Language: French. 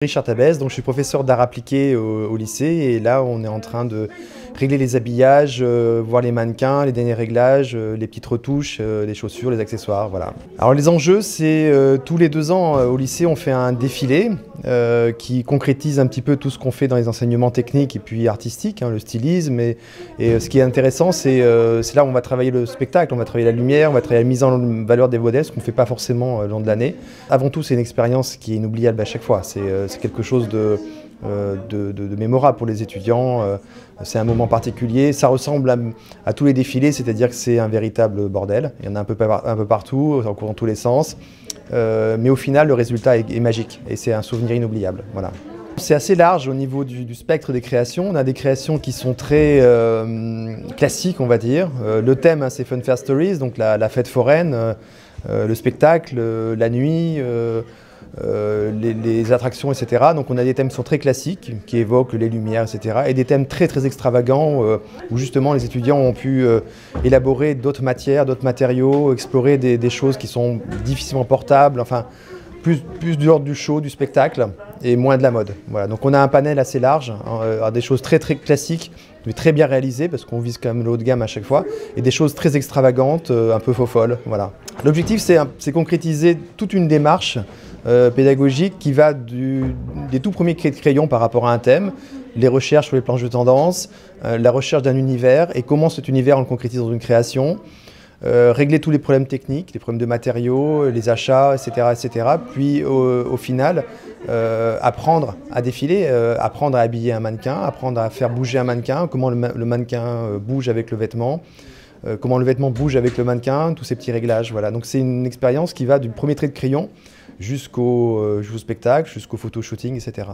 Richard Tabès, donc je suis professeur d'art appliqué au lycée et là on est en train de régler les habillages, voir les mannequins, les derniers réglages, les petites retouches, les chaussures, les accessoires, voilà. Alors les enjeux, c'est tous les 2 ans au lycée on fait un défilé qui concrétise un petit peu tout ce qu'on fait dans les enseignements techniques et puis artistiques, le stylisme et ce qui est intéressant c'est là où on va travailler le spectacle, on va travailler la lumière, on va travailler la mise en valeur des modèles, ce qu'on ne fait pas forcément le long de l'année. Avant tout c'est une expérience qui est inoubliable à chaque fois. C'est quelque chose de mémorable pour les étudiants, c'est un moment particulier, ça ressemble à tous les défilés, c'est-à-dire que c'est un véritable bordel, il y en a un peu partout, ça court dans tous les sens, mais au final le résultat est magique et c'est un souvenir inoubliable. Voilà. C'est assez large au niveau du spectre des créations, on a des créations qui sont très classiques on va dire, le thème c'est Fun Fair Stories, donc la fête foraine, le spectacle, la nuit, les attractions, etc. Donc on a des thèmes qui sont très classiques, qui évoquent les lumières, etc. Et des thèmes très très extravagants, où justement les étudiants ont pu élaborer d'autres matières, d'autres matériaux, explorer des choses qui sont difficilement portables, enfin plus de l'ordre du show, du spectacle, et moins de la mode. Voilà. Donc on a un panel assez large, des choses très très classiques, mais très bien réalisées, parce qu'on vise quand même le haut de gamme à chaque fois, et des choses très extravagantes, un peu faux-folles. Voilà. L'objectif c'est concrétiser toute une démarche pédagogique qui va des tout premiers crayons par rapport à un thème, les recherches sur les planches de tendance, la recherche d'un univers et comment cet univers on le concrétise dans une création, régler tous les problèmes techniques, les problèmes de matériaux, les achats, etc. etc. Puis au final, apprendre à défiler, apprendre à habiller un mannequin, apprendre à faire bouger un mannequin, comment le mannequin bouge avec le vêtement, comment le vêtement bouge avec le mannequin, tous ces petits réglages. Voilà. Donc c'est une expérience qui va du premier trait de crayon jusqu'au spectacle, jusqu'au photoshooting, etc.